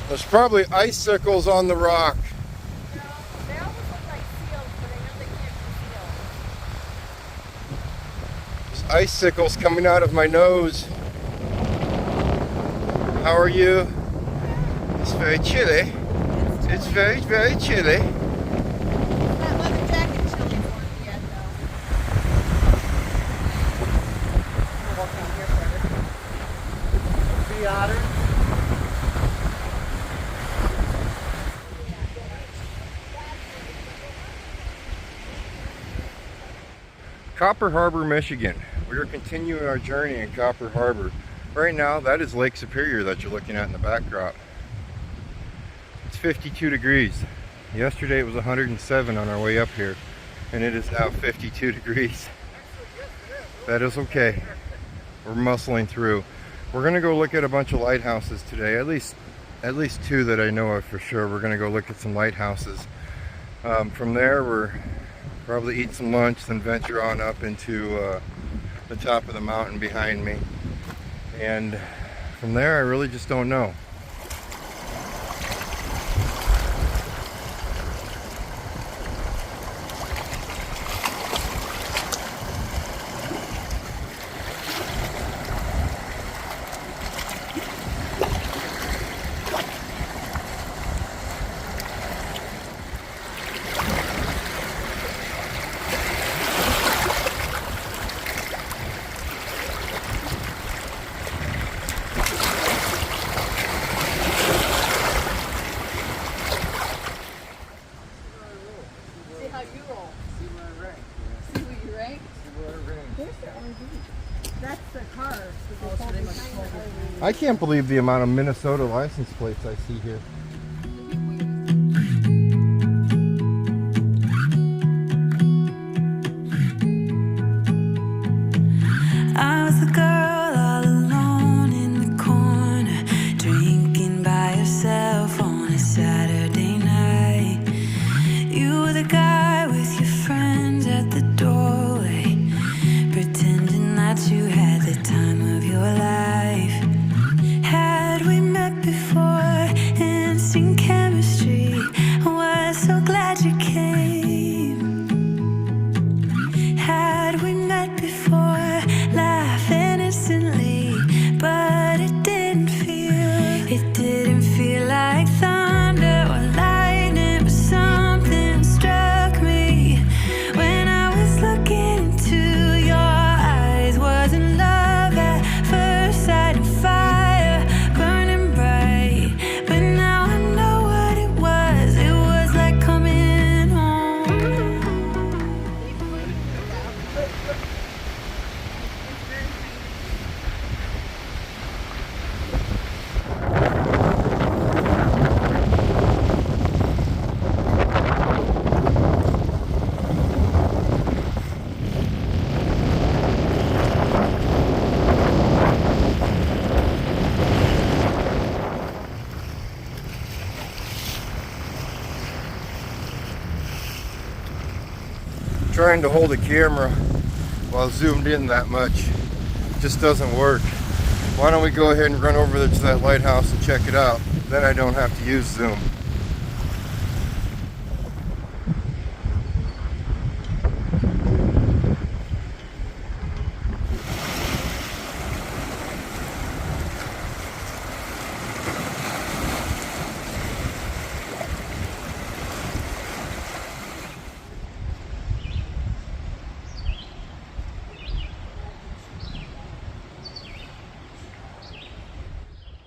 There's probably icicles on the rock. No, they almost look like seals, but I know they can't be seals. There's icicles coming out of my nose. How are you? It's very chilly. It's very, very chilly. That leather jacket chilly for me yet, though. I'll walk down here further. Sea otter. Copper Harbor, Michigan. We are continuing our journey in Copper Harbor. Right now, that is Lake Superior that you're looking at in the backdrop. It's 52 degrees. Yesterday it was 107 on our way up here, and it is now 52 degrees. That is okay. We're muscling through. We're gonna go look at a bunch of lighthouses today. At least two that I know of for sure. We're gonna go look at some lighthouses. From there, we're probably eat some lunch, then venture on up into the top of the mountain behind me. And from there, I really just don't know. That's the car. I can't believe the amount of Minnesota license plates I see here. I was the girl all alone in the corner, drinking by yourself on a Saturday night. You were the guy with your friends at the doorway, pretending that you had the time of your life. Had we met before, instant chemistry, I was so glad you came. Had we met before, laughing instantly, but it didn't feel like thunder or lightning, but something struck me when I was looking into your eyes. Wasn't love at first sight, and fire burning bright, but now I know what it was. It was like coming home. Trying to hold a camera while zoomed in that much just doesn't work. Why don't we go ahead and run over to that lighthouse and check it out? Then I don't have to use zoom.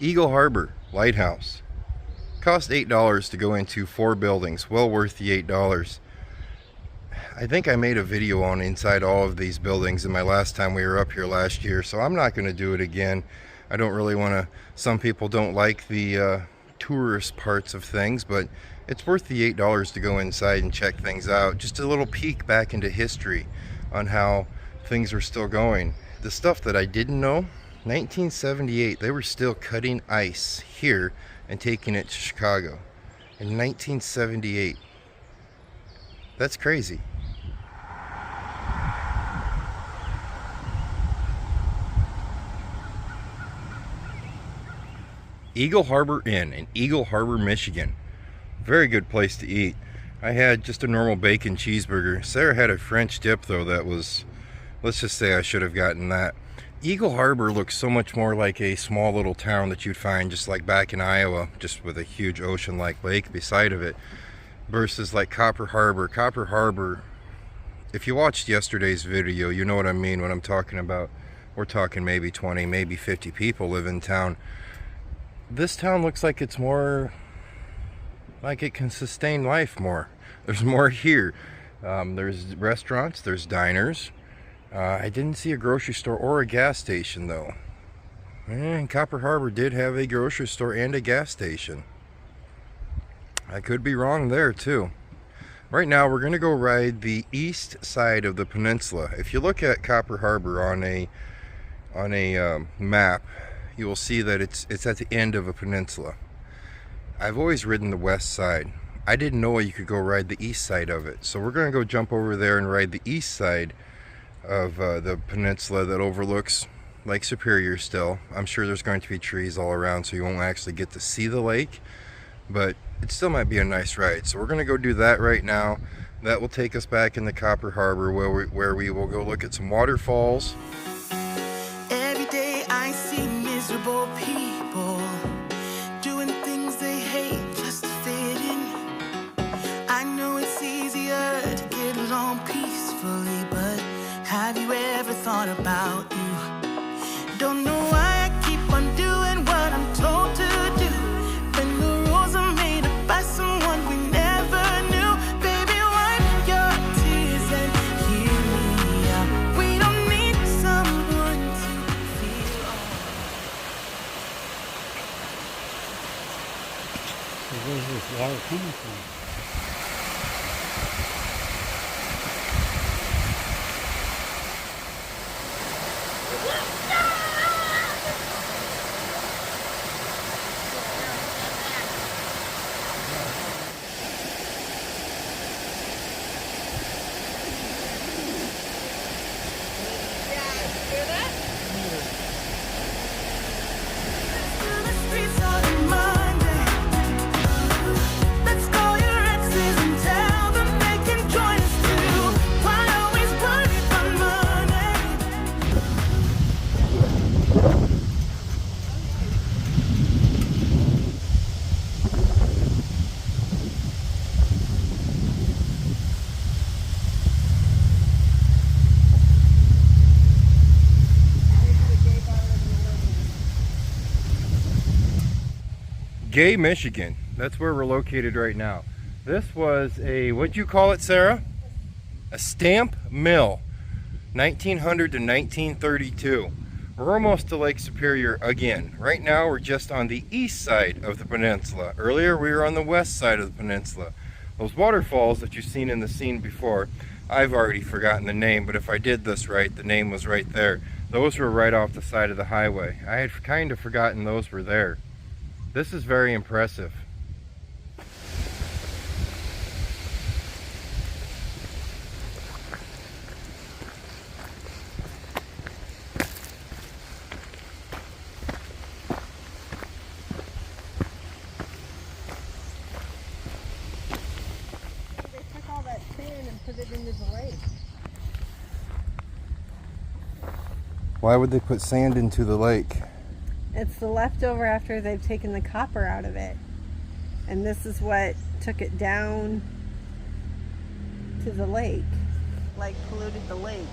Eagle Harbor Lighthouse. Cost $8 to go into 4 buildings. Well worth the $8. I think I made a video on inside all of these buildings in my last time we were up here last year, so I'm not going to do it again. I don't really want to. Some people don't like the tourist parts of things, but it's worth the $8 to go inside and check things out. Just a little peek back into history on how things are still going. The stuff that I didn't know, 1978, they were still cutting ice here and taking it to Chicago. In 1978. That's crazy. Eagle Harbor Inn in Eagle Harbor, Michigan. Very good place to eat. I had just a normal bacon cheeseburger. Sarah had a French dip though that was, let's just say I should have gotten that. Eagle Harbor looks so much more like a small little town that you'd find just like back in Iowa, just with a huge ocean-like lake beside of it, versus like Copper Harbor. Copper Harbor, if you watched yesterday's video, you know what I mean when I'm talking about, we're talking maybe 20, maybe 50 people live in town. This town looks like it's more like it can sustain life more. There's more here. There's restaurants, there's diners. I didn't see a grocery store or a gas station though. And Copper Harbor did have a grocery store and a gas station. I could be wrong there too. Right now we're going to go ride the east side of the peninsula. If you look at Copper Harbor on a map, you will see that it's at the end of a peninsula. I've always ridden the west side. I didn't know you could go ride the east side of it. So we're going to go jump over there and ride the east side of the peninsula that overlooks Lake Superior still. I'm sure there's going to be trees all around so you won't actually get to see the lake, but it still might be a nice ride. So we're going to go do that right now. That will take us back into Copper Harbor where we will go look at some waterfalls. Every day I see miserable people doing things they hate just to fit in. I know it's easier to get along peacefully, but have you ever thought about you? Don't know why I keep on doing what I'm told to do, when the rules are made up by someone we never knew. Baby, wipe your tears and hear me out. We don't need someone to feel So where's this water coming from? Gay, Michigan. That's where we're located right now. This was a, what'd you call it, Sarah? A stamp mill. 1900 to 1932. We're almost to Lake Superior again. Right now we're just on the east side of the peninsula. Earlier we were on the west side of the peninsula. Those waterfalls that you've seen in the scene before, I've already forgotten the name, but if I did this right, the name was right there. Those were right off the side of the highway. I had kind of forgotten those were there. This is very impressive. They took all that sand and put it into the lake. Why would they put sand into the lake? It's the leftover after they've taken the copper out of it. And this is what took it down to the lake. Like polluted the lake.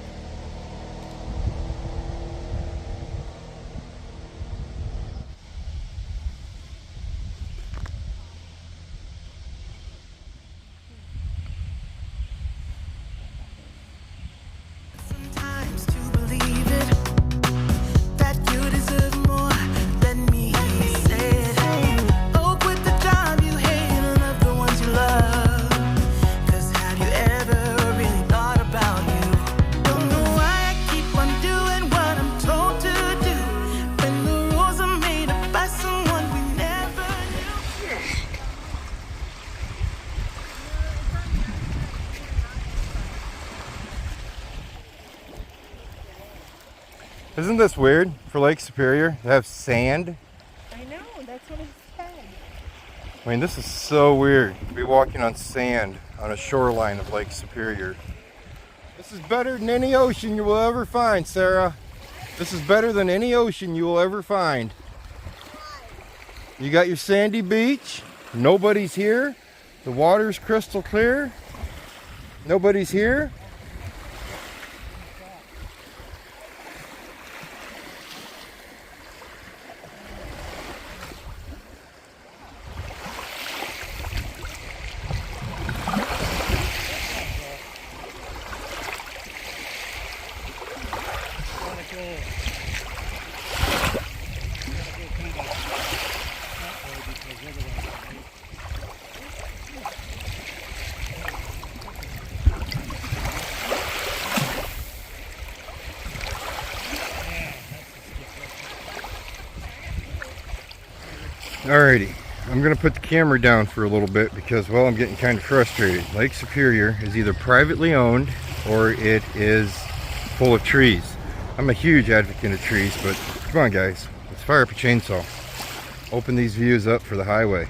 sometimes to believe it, that you deserve more than me. Said, oh, quit the job you hate and love the ones you love. 'Cause have you ever really thought about you? Don't know why I keep on doing what I'm told to do, when the rules are made up by someone we never knew. Isn't this weird for Lake Superior to have sand? I know. that's what it said. I mean, this is so weird to be walking on sand on a shoreline of Lake Superior. This is better than any ocean you will ever find, Sarah. This is better than any ocean you will ever find. You got your sandy beach. Nobody's here. The water's crystal clear. Nobody's here. Alrighty, I'm gonna put the camera down for a little bit because, well, I'm getting kind of frustrated. Lake Superior is either privately owned or it is full of trees. I'm a huge advocate of trees, but come on guys, let's fire up a chainsaw. Open these views up for the highway.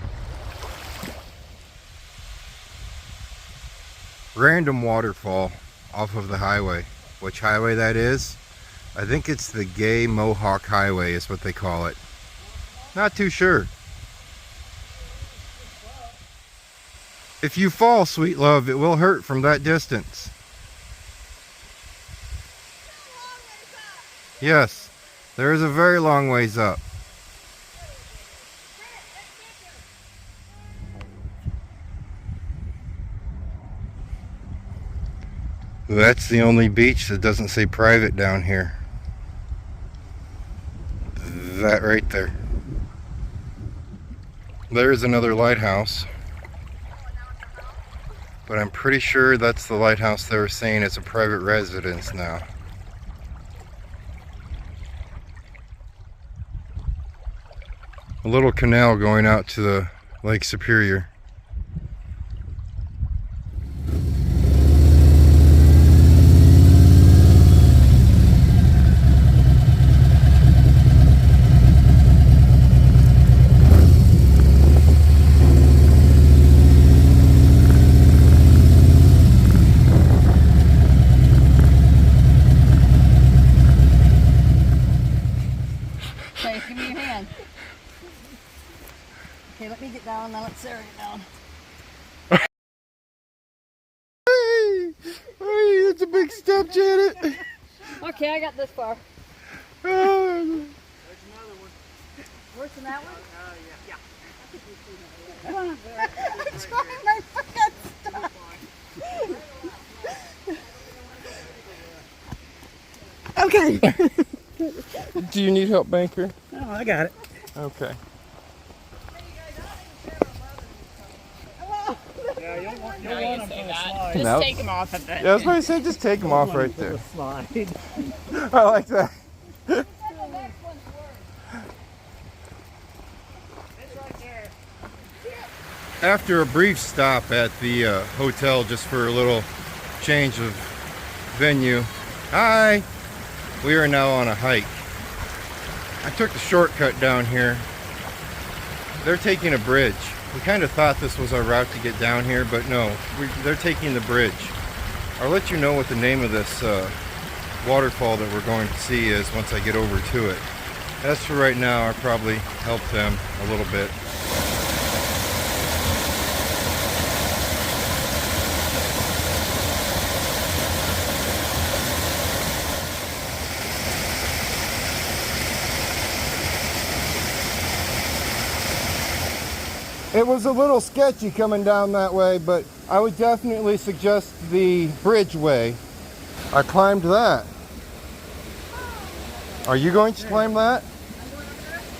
Random waterfall off of the highway. Which highway that is? I think it's the Gay Mohawk Highway is what they call it. Not too sure. If you fall, sweet love, it will hurt from that distance. Yes, there is a very long ways up. That's the only beach that doesn't say private down here. That right there. There's another lighthouse. But I'm pretty sure that's the lighthouse they were saying it's a private residence now. A little canal going out to the Lake Superior. Okay, give me your hand. Okay, let me get down, now let Sarah get down. Hey, that's a big step, Janet. Okay, I got this far. Oh. Worse than that one? I'm trying my fucking stuff. Okay. Do you need help, Banker? Oh, I got it. Okay. Yeah, you'll want them on a slide. Just Just take them off at that. Yeah, I was going to say, just take them off right For there. the slide. I like that. After a brief stop at the hotel just for a little change of venue. Hi! We are now on a hike. I took the shortcut down here. They're taking a bridge. We kind of thought this was our route to get down here, but no, they're taking the bridge. I'll let you know what the name of this waterfall that we're going to see is once I get over to it. As for right now, I'll probably help them a little bit. It was a little sketchy coming down that way, but I would definitely suggest the bridge way. I climbed that. Are you going to climb that?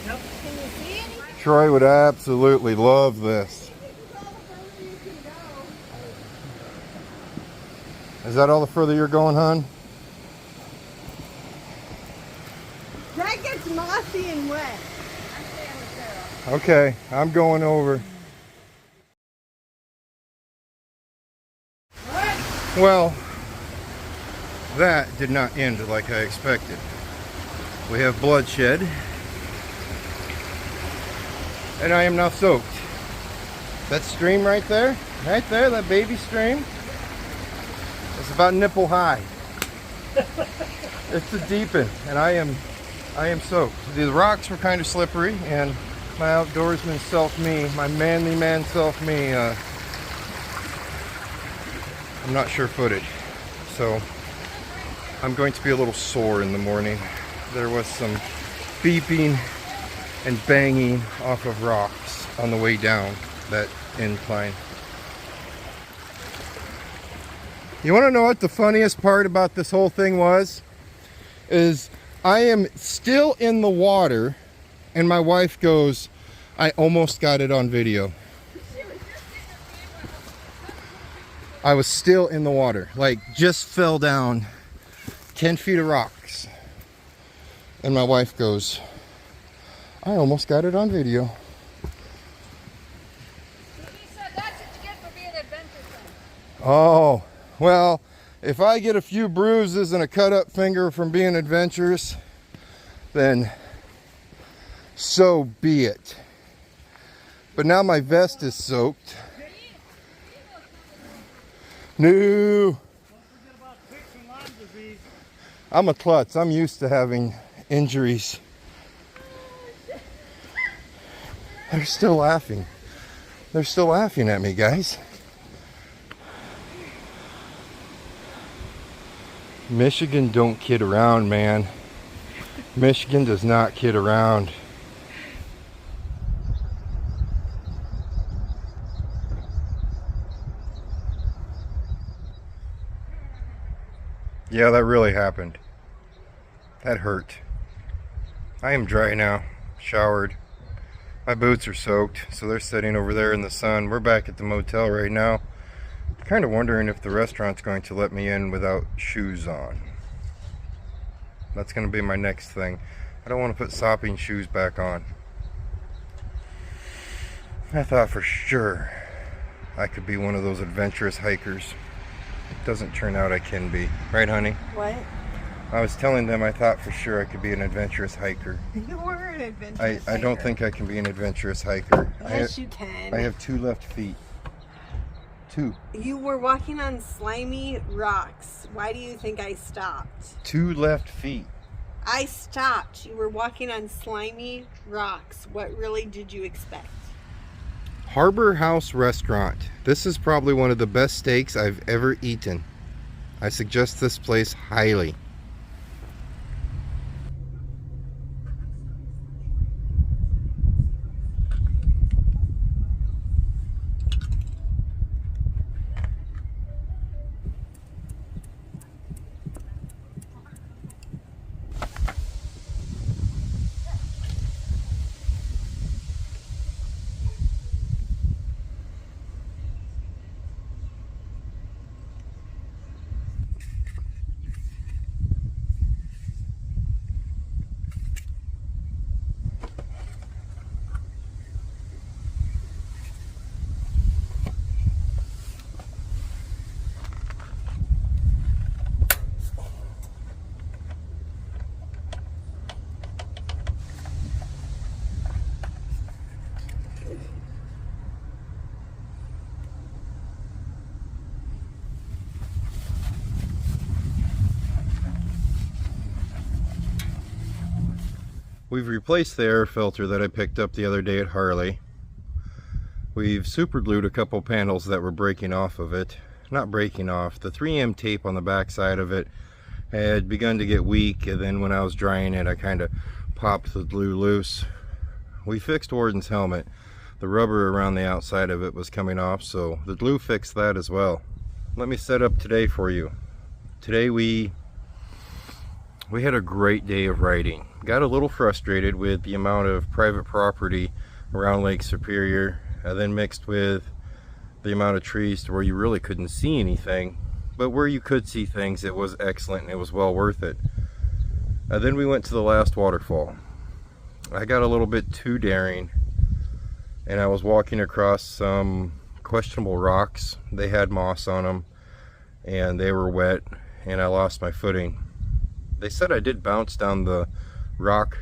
Can you see anything? Troy would absolutely love this. Is that all the further you're going, hon? That gets mossy and wet. Okay, I'm going over. Well, that did not end like I expected. We have bloodshed. and I am now soaked. That stream right there, that baby stream, it's about nipple high. It's a deep end, and I am soaked. The rocks were kind of slippery, and my outdoorsman self-me, my manly man self-me, I'm not sure-footed. So I'm going to be a little sore in the morning. There was some beeping and banging off of rocks on the way down that incline. You want to know what the funniest part about this whole thing was? Is I am still in the water and my wife goes, I almost got it on video. I was still in the water, like just fell down 10 feet of rocks. And my wife goes, I almost got it on video. He said that's what you get for being adventuresome. Oh, well, if I get a few bruises and a cut up finger from being adventurous, then so be it. But now my vest is soaked. No. I'm a klutz. I'm used to having injuries. They're still laughing. They're still laughing at me, guys. Michigan don't kid around, man. Michigan does not kid around. Yeah, that really happened. That hurt. I am dry now, showered. My boots are soaked, so they're sitting over there in the sun. We're back at the motel right now. Kind of wondering if the restaurant's going to let me in without shoes on. That's going to be my next thing. I don't want to put sopping shoes back on. I thought for sure I could be one of those adventurous hikers. It doesn't turn out I can be. Right, honey? What? I was telling them I thought for sure I could be an adventurous hiker. You were an adventurous I don't hiker. think I can be an adventurous hiker. Yes, you can. I have 2 left feet. 2. You were walking on slimy rocks. Why do you think I stopped? 2 left feet. I stopped. You were walking on slimy rocks. What really did you expect? Harbor House Restaurant. This is probably one of the best steaks I've ever eaten. I suggest this place highly. We've replaced the air filter that I picked up the other day at Harley. We've super glued a couple panels that were breaking off of it. Not breaking off, the 3M tape on the back side of it had begun to get weak, and then when I was drying it I kind of popped the glue loose. We fixed Warden's helmet. The rubber around the outside of it was coming off, so the glue fixed that as well. Let me set up today for you. Today we had a great day of riding. Got a little frustrated with the amount of private property around Lake Superior, then mixed with the amount of trees to where you really couldn't see anything, but where you could see things it was excellent and it was well worth it. Then we went to the last waterfall. I got a little bit too daring and I was walking across some questionable rocks. They had moss on them and they were wet and I lost my footing. They said I did bounce down the rock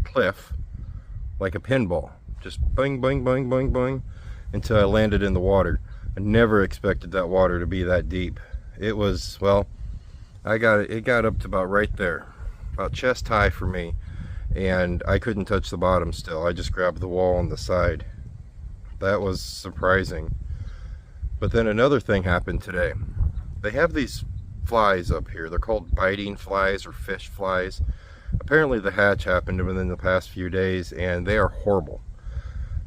cliff like a pinball, Just boing, boing, boing, boing, boing, until I landed in the water. I never expected that water to be that deep. It was, well, it got up to about right there, about chest high for me, and I couldn't touch the bottom still. I just grabbed the wall on the side. That was surprising. But then another thing happened today. They have these flies up here. They're called biting flies or fish flies. Apparently the hatch happened within the past few days, and they are horrible.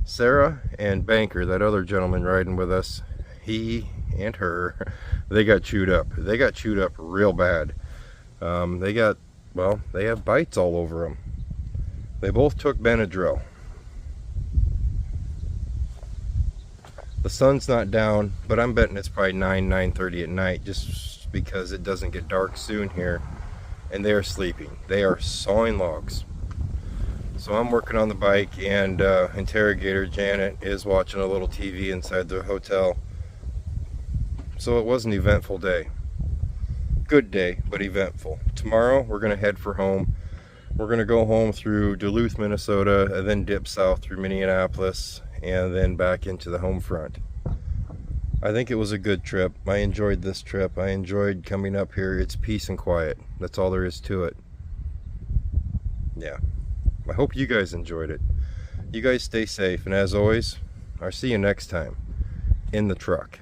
Sarah and Banker, that other gentleman riding with us, he and her, they got chewed up. They got chewed up real bad. They have bites all over them. They both took Benadryl. The sun's not down, but I'm betting it's probably 9:30 at night, just because it doesn't get dark soon here. And they are sleeping. They are sawing logs. So I'm working on the bike, and interrogator Janet is watching a little TV inside the hotel. So it was an eventful day. Good day, but eventful. Tomorrow we're going to head for home. We're going to go home through Duluth, Minnesota, and then dip south through Minneapolis, and then back into the home front. I think it was a good trip. I enjoyed this trip. I enjoyed coming up here. It's peace and quiet. That's all there is to it. Yeah. I hope you guys enjoyed it. You guys stay safe, and as always, I'll see you next time in the truck.